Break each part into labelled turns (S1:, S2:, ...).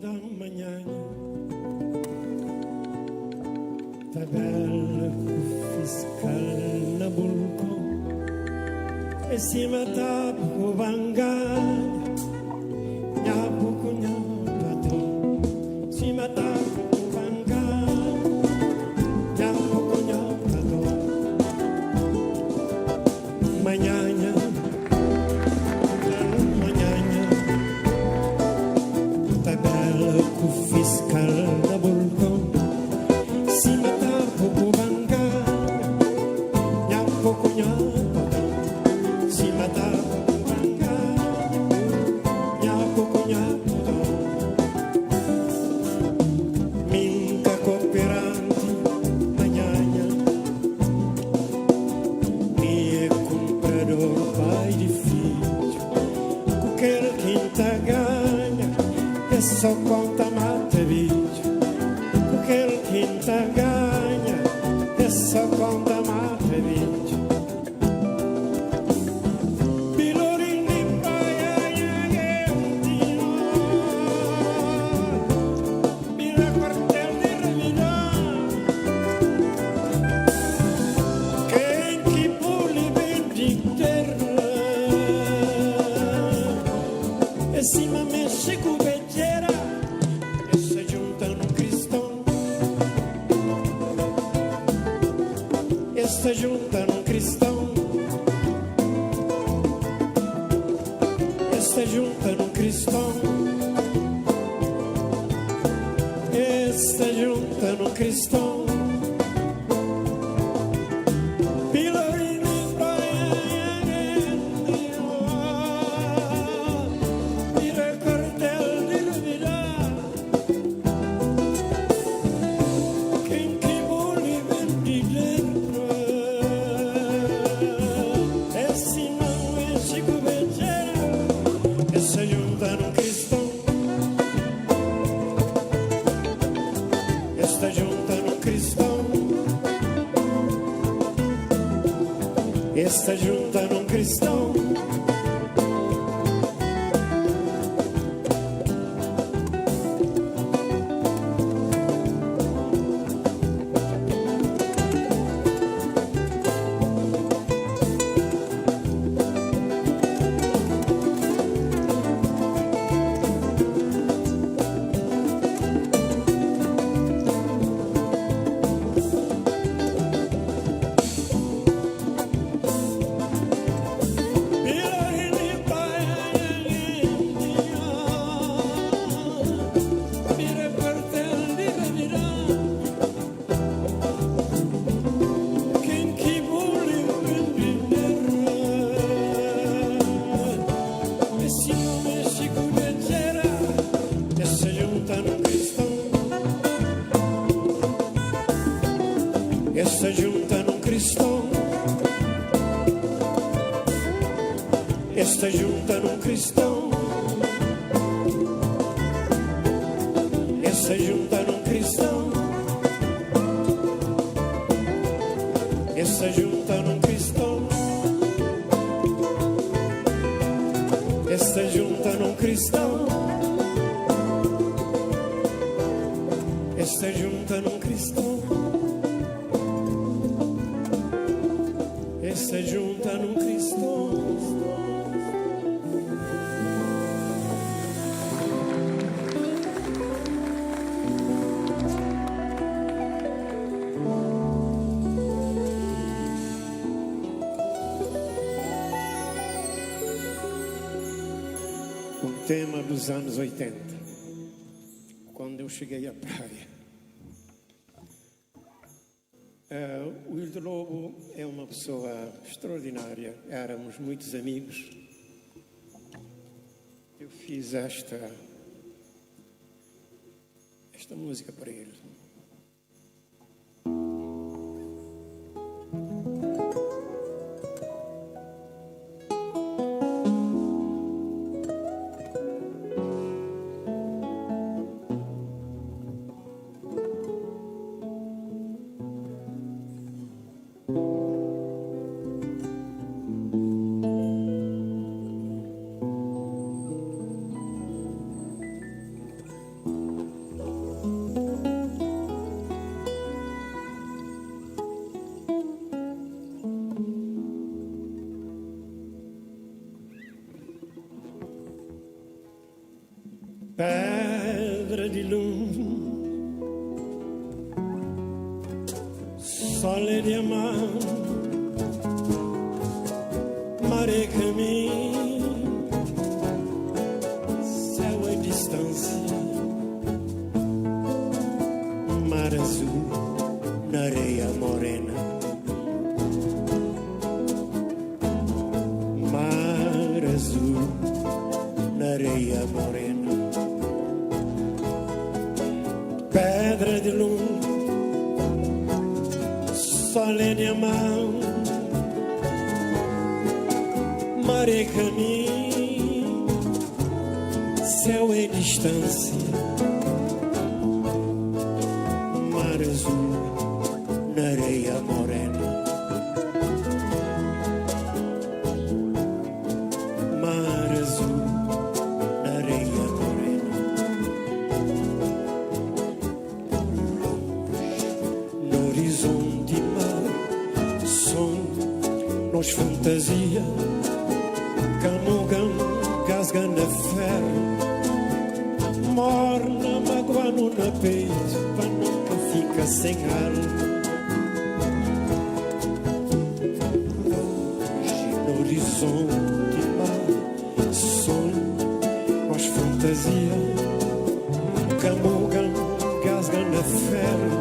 S1: da manhã, tabela com fiscal na balcão, em cima da bangada, nha pouco nha patrão, cima da bangada, nha pouco nha patrão, manhã. Fiscal da balcão, se matar pouco bangar, nha pouco nha patrão, se matar pouco bangar, nha pouco nha patrão. Minca cooperante, manhã, me é comprador, pai de filho, qualquer quinta ganha, é só conta mata vídeo, qualquer quinta ganha, é só conta mata vídeo. Pilorim de praia, Vila quartel de Revidão, quem que pule bem de terra, e cima mexe com bejeira. Se junta no cristão, se junta no cristão, se junta no cristão, se junta no cristão. Pilorim de praia, Vila quartel de Revidão, quem que vole vem de dentro, esse não é Chico Bejeira, se junta no cristão, esta junta no cristão, esta junta no cristão. Se junta no cristão, se junta no cristão, se junta no cristão, se junta no cristão, se junta no cristão, se junta no cristão. Se junta num cristão. Um tema dos anos 80, quando eu cheguei à praia. O Hildo Lobo é uma pessoa extraordinária, éramos muitos amigos. Eu fiz esta música para ele. pedra de luz, sole de amar, mare caminho, céu é distância, mar azul na areia morena, mar azul na areia morena, pedra de luz, sole de amar, mar é caminho, céu é distância, mar azul na areia morena, mar azul na areia morena, no horizonte mar, sonho, nós fantasia, camugam, casga na ferro, morna, magoando na peito, para nunca fica sem alma. No horizonte mar, sonho, nós fantasia, camugam, casga na ferro,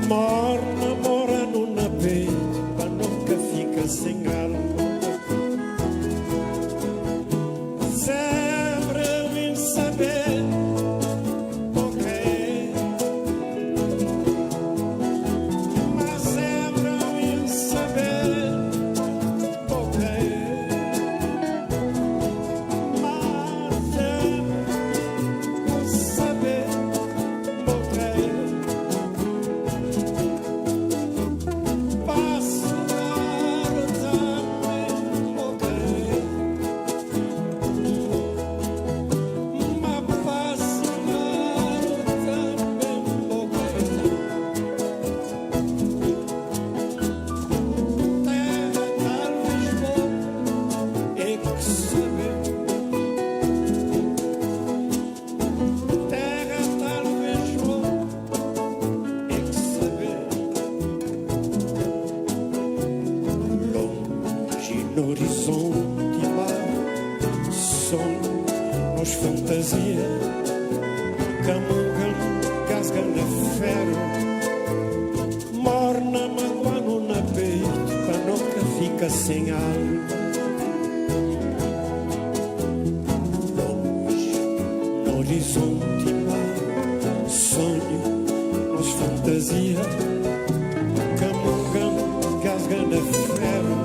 S1: morna, morando na peito, para nunca fica sem alma. No horizonte mar, sonho, nós fantasia, camugam, casga na ferro, morna, magoando na peito, para nunca fica sem alma. Longe, no horizonte mar, sonho, nós fantasia, camugam, casga na ferro,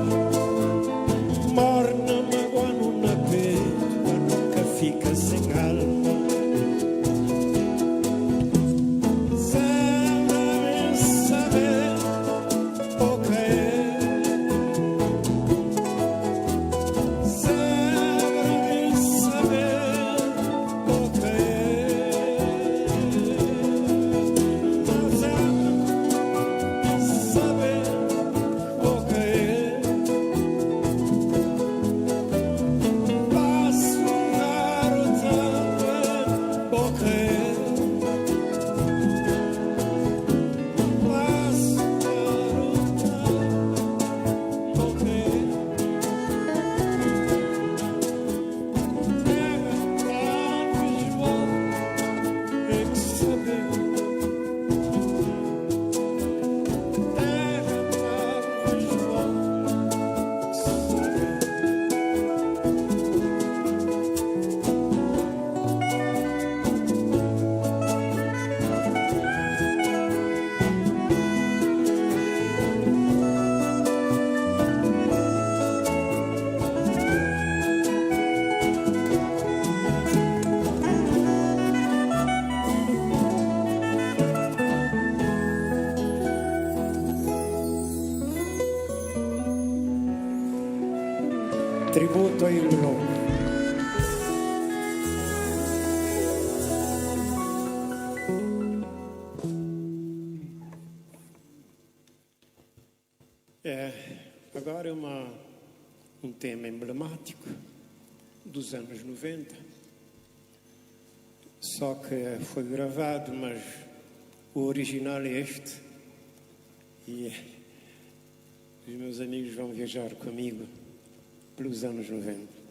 S1: morna, magoando na peito, para nunca fica sem alma. Sabe saber o que é, sabe saber o que é, mas saber o que é. Tributo a Ilulô. Agora é um tema emblemático dos anos 90. só que foi gravado, mas o original é este. E os meus amigos vão viajar comigo pelos anos 90.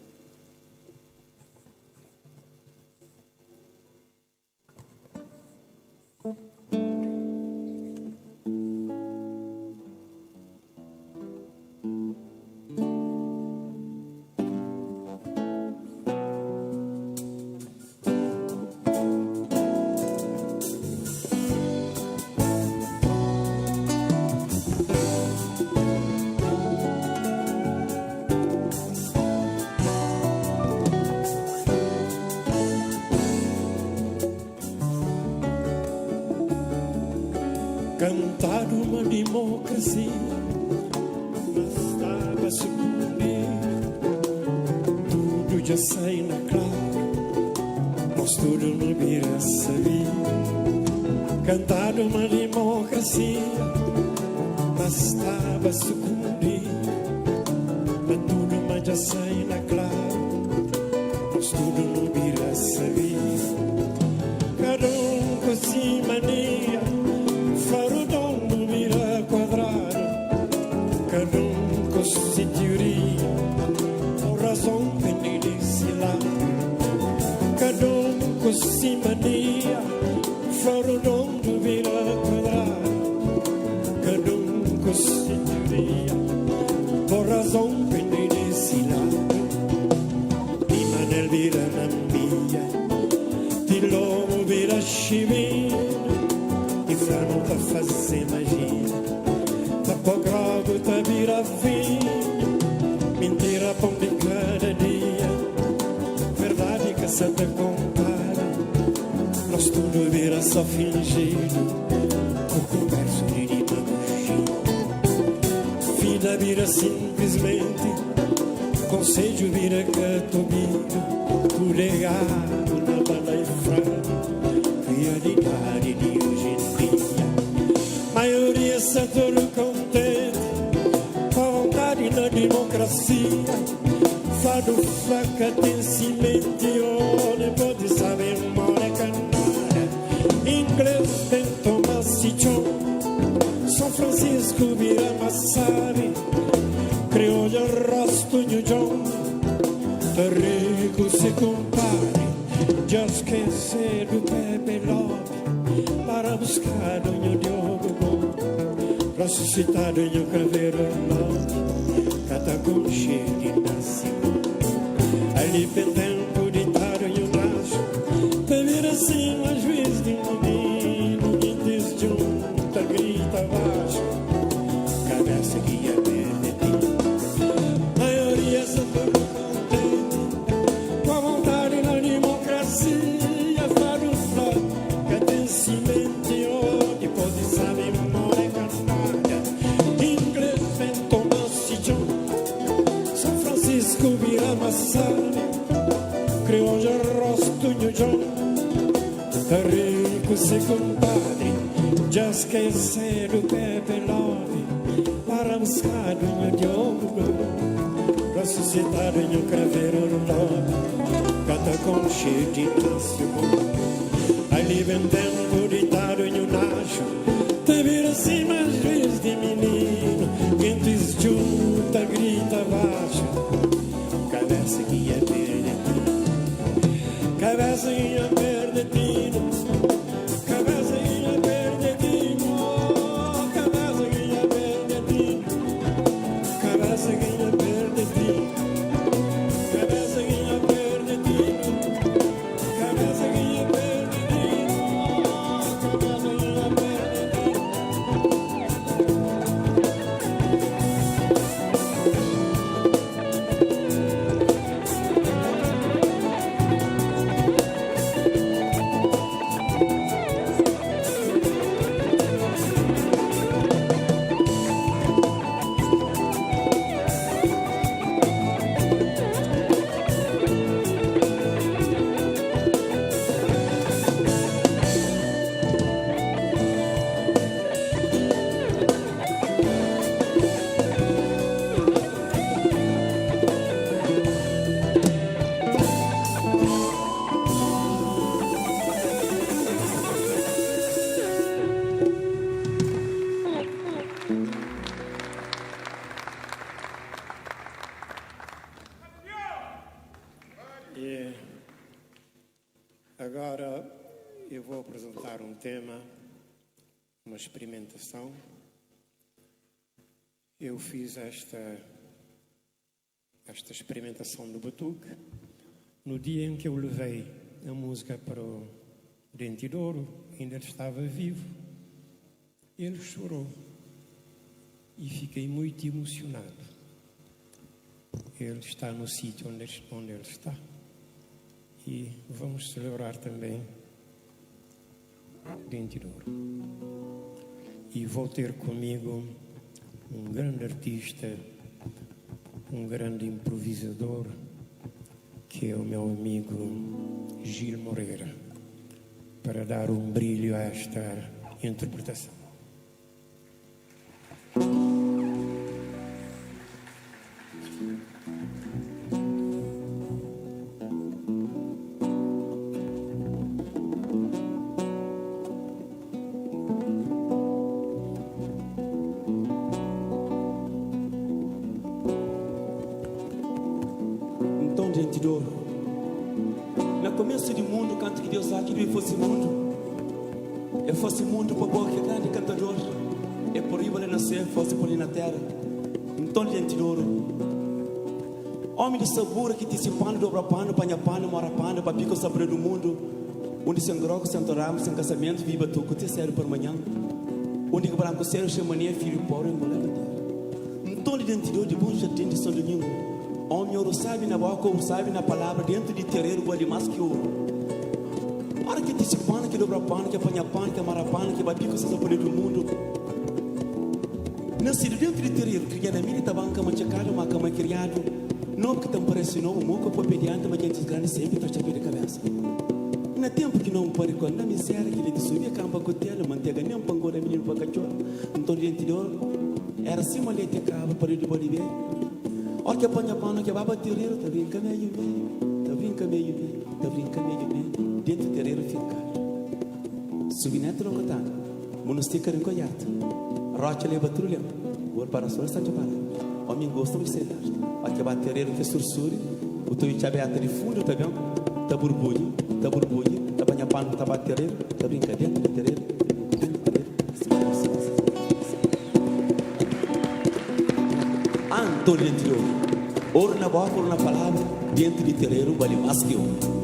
S1: Cantar uma democracia, bastava se cumprir. Tudo já sei na clara, nós tudo não vira saber. Cantar uma democracia, bastava se cumprir. Mas tudo mas já sei na clara, nós tudo não vira saber. Cada com si mania, faro dono vira quadrado, cada com si teoria, ou razão vem desse lado. Cada com si mania, faro dono vira quadrado, cada com si teoria, ou razão vem desse lado. E Manel vira na minha, de lobo vira chivina, inferno tá fazer magia, tá pó gravo, tá vira vinho, mentira pão de cada dia, verdade que se te compara, nós tudo vira só fingido, o comércio de demagogia, vida vira simplesmente, conselho vira catobido, tudo errado na banda e fraco, realidade de hoje em dia. Maioria está todo contente, com a vontade na democracia. Fado flaca tem cimenteone, pode saber mora canada. Inglês bem Tomás e John, São Francisco vira Massari, crioulo rosto New John, rico se compare, já esquecer do Pepe Love, para buscar o New Diogo bom, ressuscitado em o craveiro novo, catacom cheio de nascimento, ali pendendo de taro e o nacho, para vir assim às vezes de menino, que desjunta, grita abaixo, cabeça que ia perder. Maioria só todo contente, com a vontade na democracia, faro fraca tem cimenteone, pode saber mora canada, inglês vem Tomás e John, São Francisco vira Massari, crioulo rosto New John, rico se compadre, já esquecer o Pepe Love, para buscar o New Diogo, ressuscitado em um craveiro novo, catacom cheio de nascimento, ali vendendo ditado em um nacho, te vira assim mais vezes de menino, quem desjunta, grita abaixo, cabeça que ia perder, cabeça que ia perder, cabeça que ia perder, cabeça que ia perder, cabeça que ia perder, cabeça que ia perder, cabeça que ia perder. Eu vou apresentar um tema, uma experimentação. Eu fiz esta experimentação do batuque no dia em que eu levei a música para o Dente de Ouro. Ainda ele estava vivo. Ele chorou e fiquei muito emocionado. Ele está no sítio onde ele está. E vamos celebrar também Dente de Ouro. E vou ter comigo um grande artista, um grande improvisador, que é o meu amigo Gil Moreira, para dar um brilho a esta interpretação.
S2: Fosse por ali na terra, então Dente de Ouro, homem de sabor que te se pano, dobra pano, panha pano, mora pano, papico sobre do mundo, onde sem groco, sem toramo, sem casamento, viva tu, que te sério por manhã, onde que branco sério, chamania, filho pobre, mulher na terra. Então Dente de Ouro, de bom jardim de São Domingo, homem ouro sabe na boca, ouro sabe na palavra, dentro de terreiro, vale mais que ouro. Hora que te se pano, que dobra pano, que apanha pano, que amara pano, que papico sobre do mundo. Nascido dentro de terreiro, criado na minha tabanca, machacado, uma cama criado. Não que te parece não, o moco para pediante, mas gente grande sempre para chapéu de cabeça. Na tempo que não pode quando na miséria que ele subia campa com tela, manteiga nem um pangora menino para cachorro. Então Dente de Ouro era assim uma leite cava para o de boliviano. Olha que apanha pano que vai para terreiro, tá brincando meio bem, tá brincando meio bem, tá brincando meio bem. Dentro do terreiro fica. Subinete não contado, monostica em coiata. Rocha leva trulhão, o para a sua está de parada. Homem gosta de ser dado. Olha que batereiro que sursure, o teu chabeata de fundo, tá vendo? Tá burbulho, tá banha pano, tá batereiro, tá brincadeira, batereiro. Antônio Dente de Ouro, ouro na boca, ouro na palavra, dentro de terreiro, vale mais que ouro.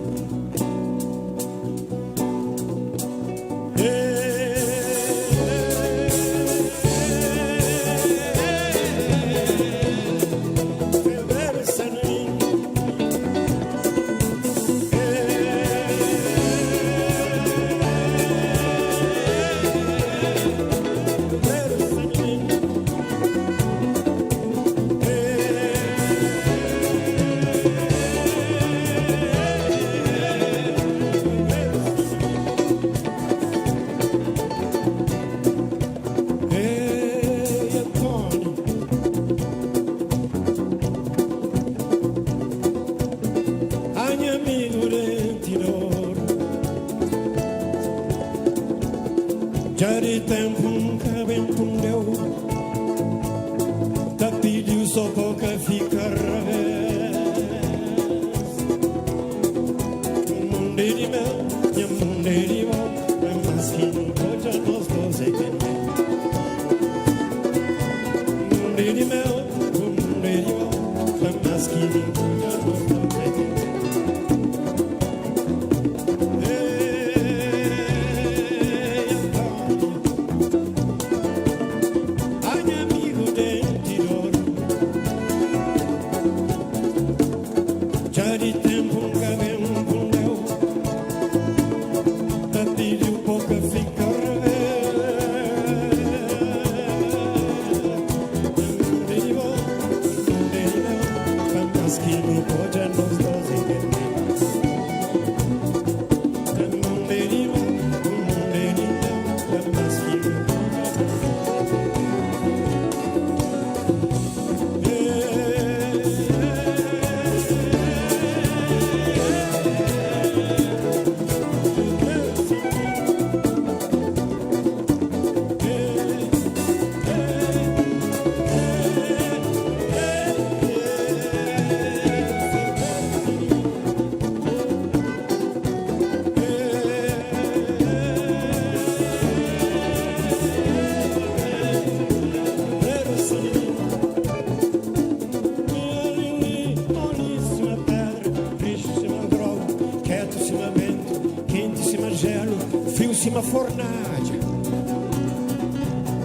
S1: gelo, frio-se-me a fornagem.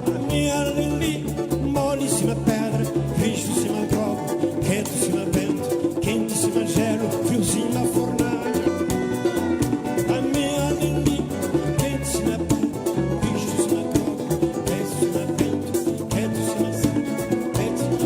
S1: A minha lili, mole-se-me pedra, visto-se-me droga, quente-se-me vento, quente-se-me gelo, frio-se-me a fornagem. A minha lili, quente-se-me pedra, visto-se-me droga, quente-se-me vento, quente-se-me gelo, quente-se-me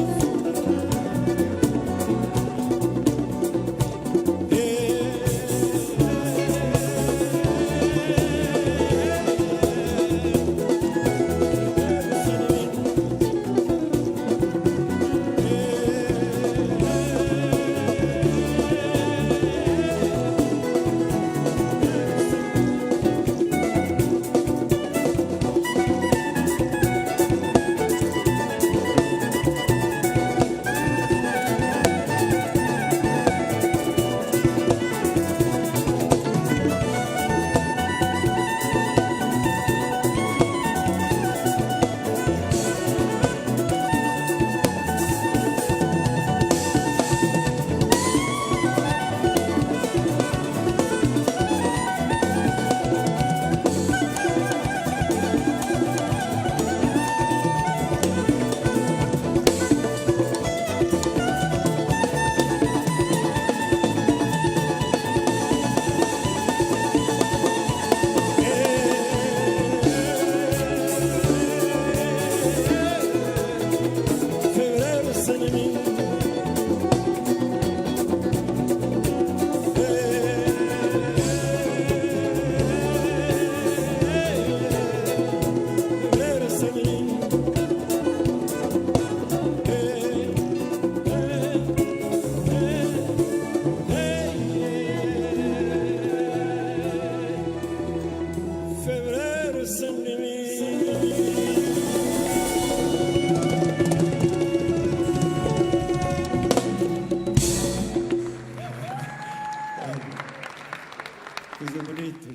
S1: a coisa bonita.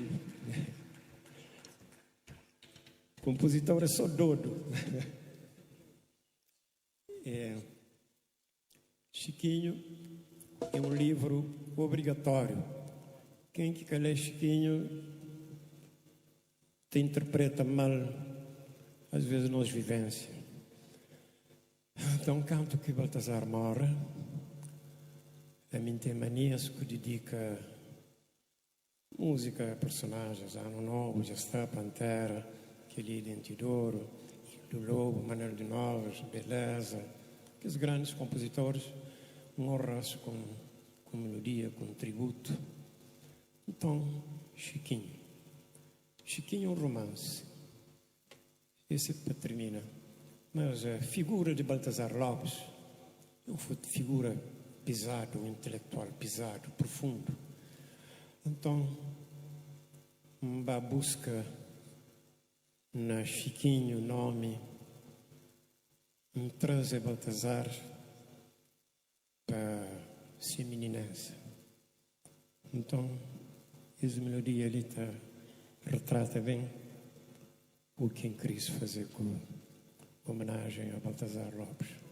S1: O compositor é só doido. Chiquinho é um livro obrigatório. Quem que quer ler Chiquinho te interpreta mal, às vezes, nas vivências. Então, canto que Baltazar morre, a mim tem manias que dedica música a personagens, Ano Novo, já está, Pantera, aquele Dente de Ouro, do Lobo, Manuel de Novas, Beleza, aqueles grandes compositores, honram-se com melodia, com tributo. Então, Chiquinho é um romance. Esse é para terminar. Mas a figura de Baltazar Lopes é uma figura pesada, um intelectual pesado, profundo. Então, uma busca na Chiquinho, nome, me traz a Baltazar para ser meninense. Então, essa melodia ali retrata bem o que quis fazer com homenagem a Baltazar Lopes.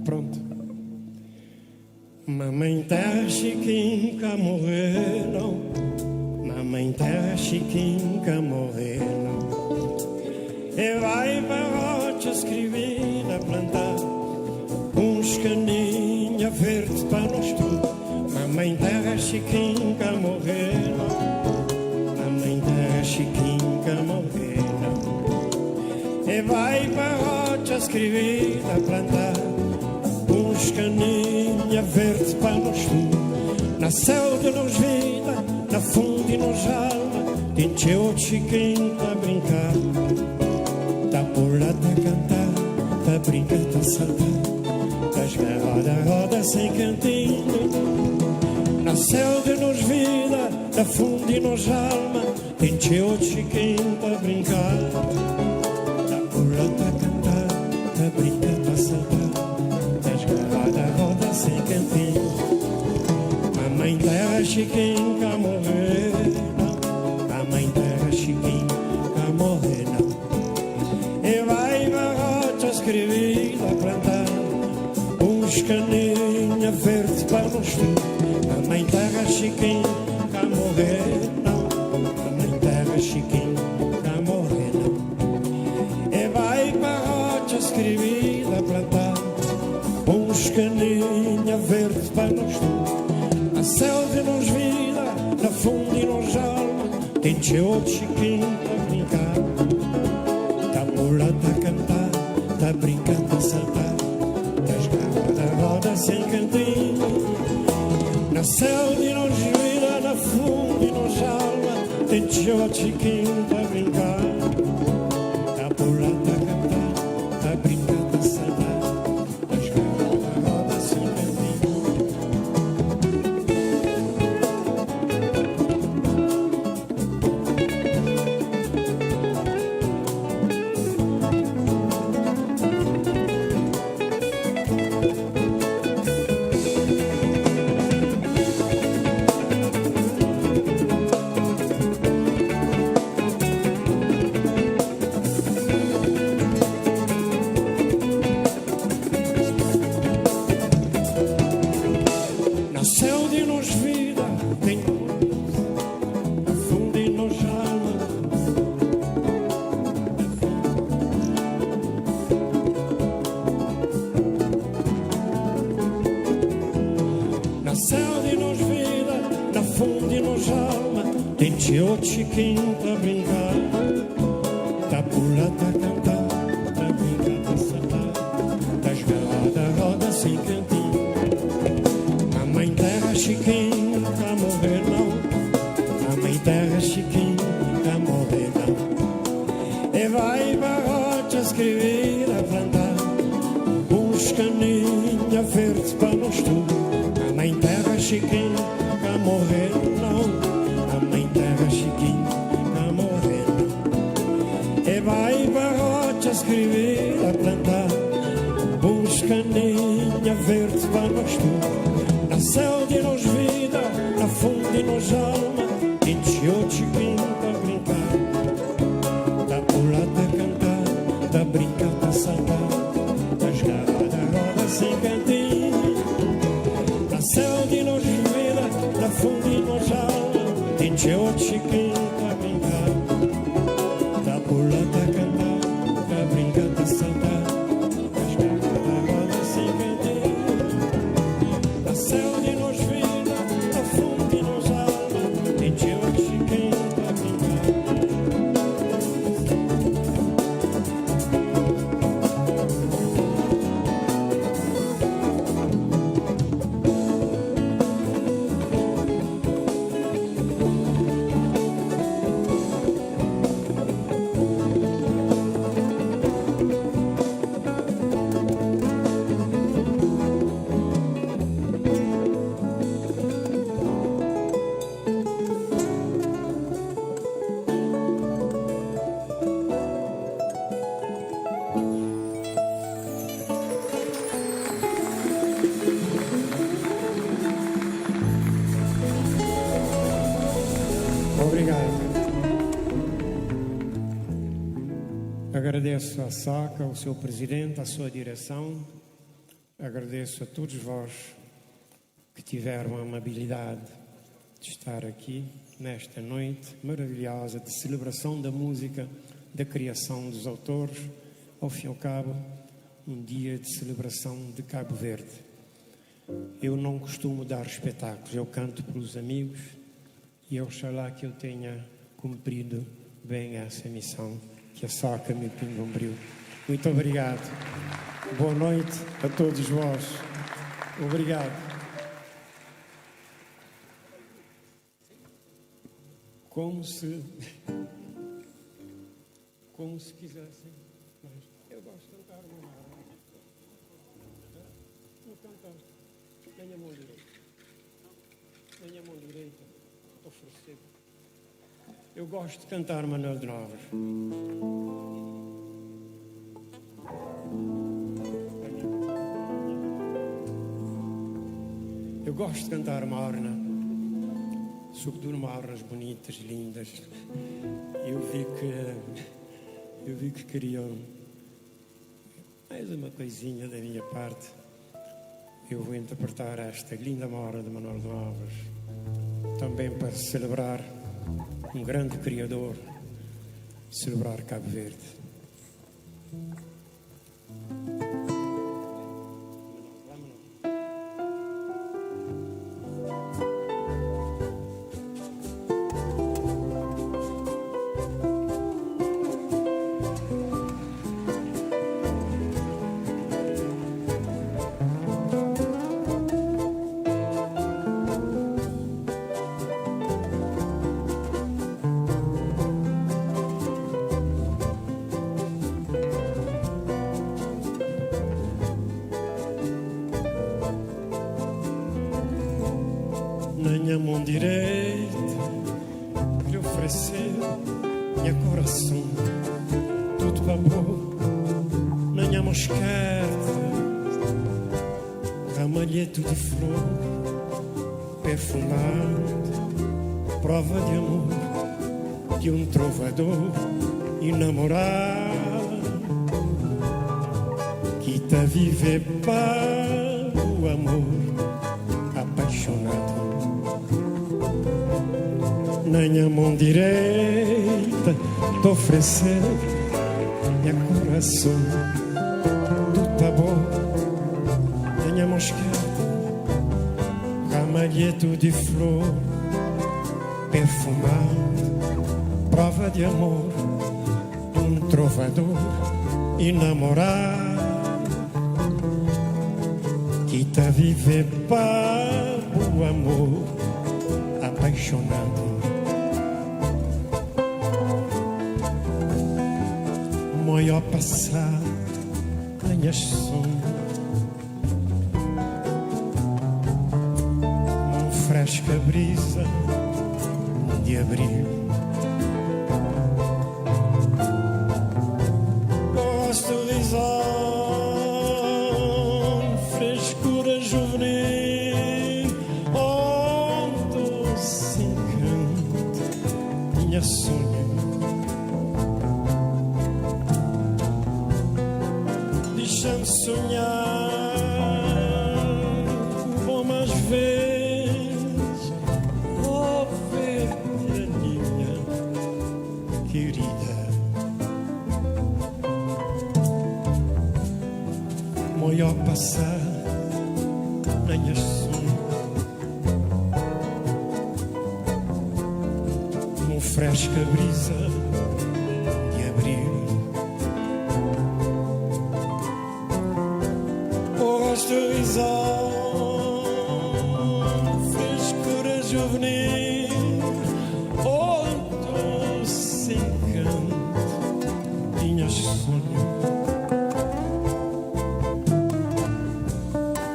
S1: Pronto. Mamãe terra Chiquinha morreram, mamãe terra Chiquinha morreram. E vai para a rocha escrever a plantar uns caninha verde para nós tudo. Mamãe terra Chiquinha morreram, mamãe terra Chiquinha morreram. E vai para a rocha escrever a plantar uns caninha verde para nós tudo. Nasceu de nos vida, na fundo e nos alma, encheu de Chiquinho a brincar. Tá por lá, tá cantar, tá brincar, tá saltar, tá jogar roda, roda sem cantinho. Nasceu de nos vida, na fundo e nos alma, encheu de Chiquinho a brincar. Tá por lá, tá cantar, tá brincar, tá saltar, desgarrada roda sem cantinho. Mamãe terra Chiquinho cá morrer não, Mamãe terra Chiquinho cá morrer não. E vai barrote escrevida a plantar uns caninha verde para nos ter. Mamãe terra Chiquinho cá morrer não, Mamãe terra Chiquinho cá morrer não. E vai barrote escrevida a plantar uns caninha verde para nos ter. A selva nos vira, na fundo e nos alma, tem outro Chiquinho para brincar. Tá pulando a cantar, tá brincando a saltar, tá esgarrada a roda sem cantinho. Na selva e nos vira, na fundo e nos alma, tem outro Chiquinho para brincar. Tá pulando a cantar, tá brincando a saltar, tá esgarrada a roda sem cantinho. Nasceu de nos vida, tem fundo e nos alma. Nasceu de nos vida, na fundo e nos alma, tem outro Chiquinho para brincar. Tá pulando a cantar, tá brincando a saltar, tá esgarrada a roda sem cantinho. Mamãe terra Chiquinho cá morrer não, Mamãe terra Chiquinho cá morrer não. E vai barrote escrever a plantar uns caninha verde para nós tudo. Mamãe terra Chiquinho cá morrer não, Mamãe terra Chiquinho cá morrer não. E vai barrote escrever a plantar uns caninha verde para nós tudo. Na selva e nos vida, na fundo e nos alma, tem outro Chiquinho para brincar. Tá pulando a cantar, tá brincando a saltar, tá esgarrada a roda sem cantinho. Na selva e nos vida, na fundo e nos alma, tem outro Chiquinho para brincar. Tá pulando a cantar, tá brincando a saltar, tá esgarrada a roda sem cantinho. Na selva e nos vida, na fundo e nos alma, tem outro Chiquinho para brincar. Obrigado. Agradeço à SACA, ao seu presidente, à sua direção. Agradeço a todos vós que tiveram a amabilidade de estar aqui nesta noite maravilhosa de celebração da música, da criação dos autores. Ao fim e ao cabo, um dia de celebração de Cabo Verde. Eu não costumo dar espetáculos, eu canto pelos amigos e oxalá que eu tenha cumprido bem essa missão que a SACA me incumpriu. Muito obrigado. Boa noite a todos vós. Obrigado. Como se quisessem. Mas eu gosto de cantar uma não cantar. Tenha a mão direita. Tenha a mão direita. Oferecer. Eu gosto de cantar Manuel de Novas. Eu gosto de cantar morna, sobretudo mornas bonitas, lindas. Eu vi que queriam mais uma coisinha da minha parte. Eu vou interpretar esta linda morna de Manuel de Alves, também para celebrar um grande criador, celebrar Cabo Verde. Na minha mão direita lhe oferecer minha coração, tudo para bom. Na minha mão esquerda ramalhete de flor perfumado, prova de amor de um trovador enamorado que tá viver para o amor apaixonado. Na minha mão direita te oferecer minha coração, tudo tá bom. Na minha mão esquerda ramalhete de flor perfumado, prova de amor de um trovador enamorado que tá viver para o amor apaixonado. Maior passado na minha sombra, uma fresca brisa de abril. Gosto de sol, frescura juvenil, onde se encanta minha sonha. Deixa-me sonhar, bom mais vezes, oh ver-te, minha querida. Maior passar na minha sombra, uma fresca brisa de abril. Televisão, frescura juvenil, onde se encanta minha sonho.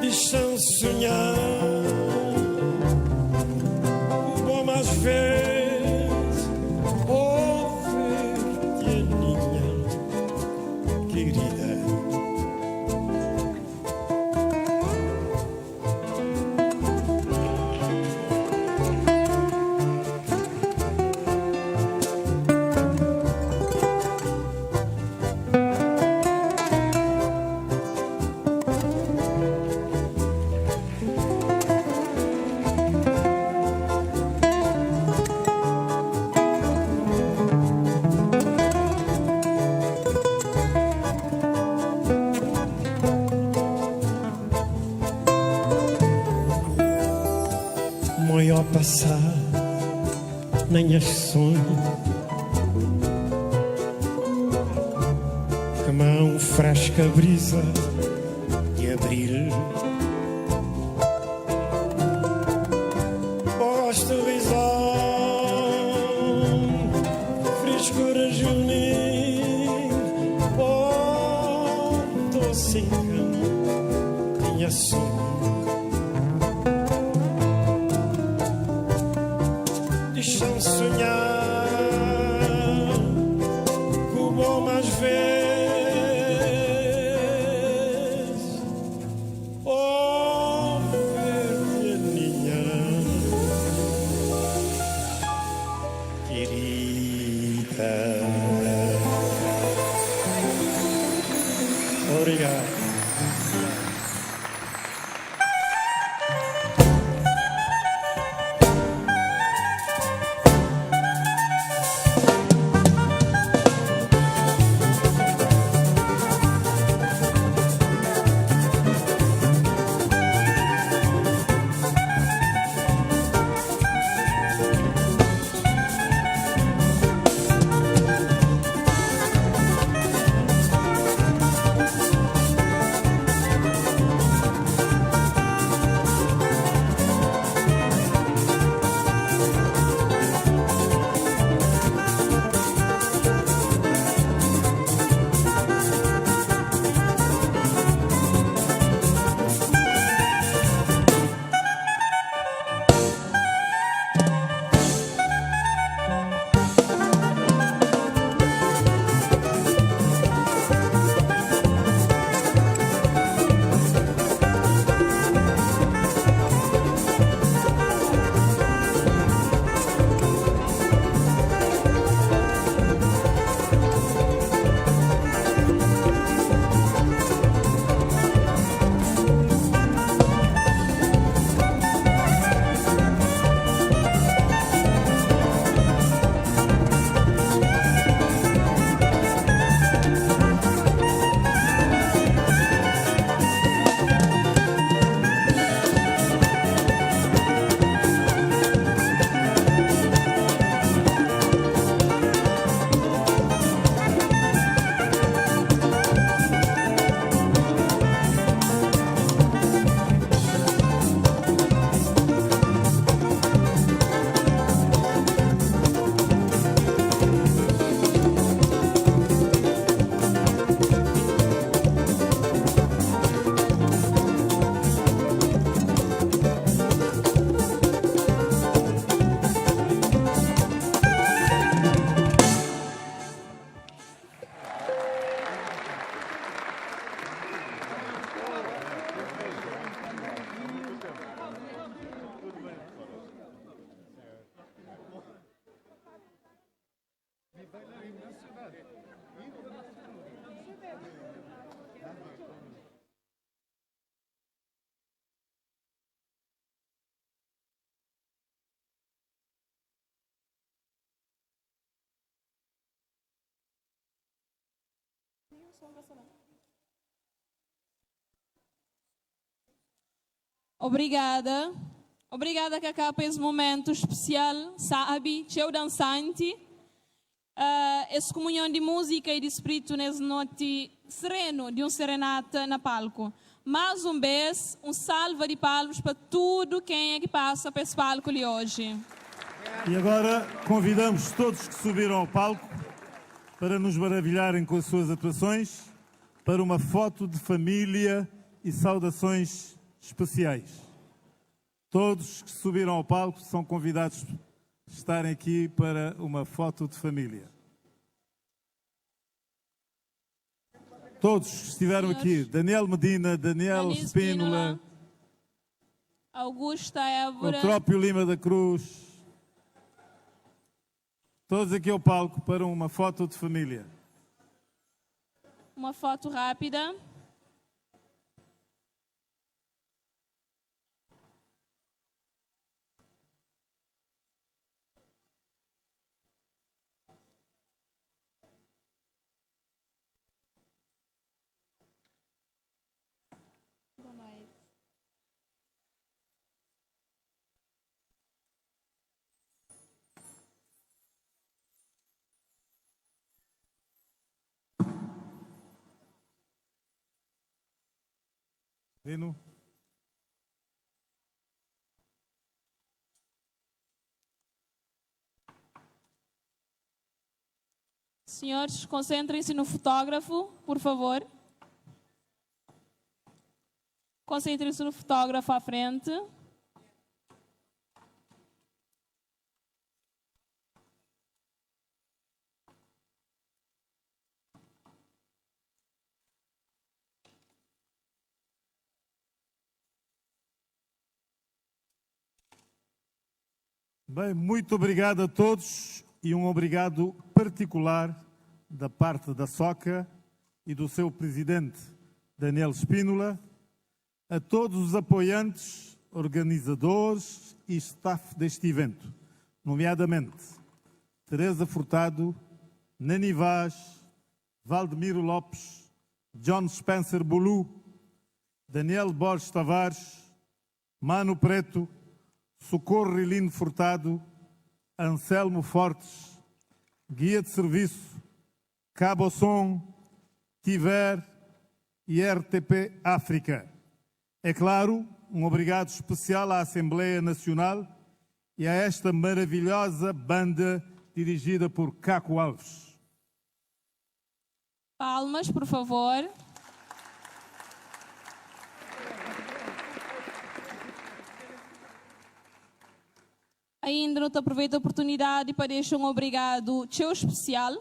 S1: Deixa-me sonhar, bom mais vezes, ouvir-te, minha querida. Maior passar na minha sonho, que mão fresca brisa de abril. Televisão, frescura juvenil, onde se encanta minha sonho. Deixa-me sonhar, como mais vezes, oh, ver-te,
S3: Obrigada. Obrigada, Cacá, por esse momento especial, sabe? Cheio dançante. Essa comunhão de música e de espírito nessa noite sereno de serenata na palco. Mais uma vez, salva de palmas para tudo quem é que passa para esse palco de hoje.
S4: E agora convidamos todos que subiram ao palco para nos maravilharem com as suas atuações para uma foto de família e saudações especiais. Todos que subiram ao palco são convidados a estarem aqui para uma foto de família. Todos que estiveram aqui, Daniel Medina, Daniel Spínola,
S3: Augusta Évora,
S4: Eutrópio Lima da Cruz, todos aqui ao palco para uma foto de família.
S3: uma foto rápida.
S4: Rino.
S3: Senhores, concentrem-se no fotógrafo, por favor. Concentrem-se no fotógrafo à frente.
S4: Bem, muito obrigado a todos e um obrigado particular da parte da SOCA e do seu presidente Daniel Spínola, a todos os apoiantes, organizadores e staff deste evento, nomeadamente Teresa Furtado, Nani Vaz, Valdemiro Lopes, John Spencer Bulu, Daniel Borges Tavares, Mano Preto, Socorro Rilino Furtado, Anselmo Fortes, Guia de Serviço, Cabo Som, Tiver e RTP África. É claro, um obrigado especial à Assembleia Nacional e a esta maravilhosa banda dirigida por Caco Alves.
S3: Palmas, por favor. Ainda não aproveito a oportunidade para deixar um obrigado teu especial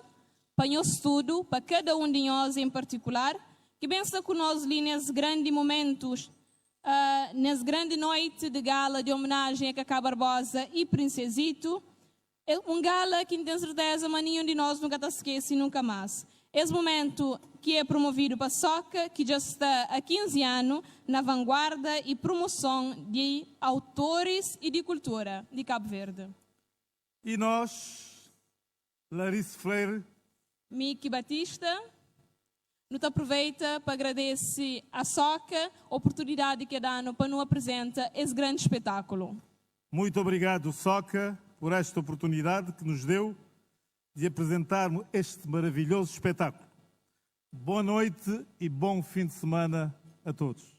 S3: para o estudo, para cada um de nós em particular, que pensa com nós ali nesses grandes momentos, nessa grande noite de gala de homenagem a Cacá Barbosa e Princesito. É um gala que tenho certeza que nenhum de nós nunca está esquece nunca mais. Esse momento que é promovido para a SOCA, que já está há 15 anos na vanguarda e promoção de autores e de cultura de Cabo Verde.
S4: E nós, Larissa Freire,
S3: Miki Batista, nos aproveita para agradecer à SOCA a oportunidade que dá para nos apresentar esse grande espetáculo.
S4: muito obrigado, SOCA, por esta oportunidade que nos deu de apresentarmos este maravilhoso espetáculo. Boa noite e bom fim de semana a todos.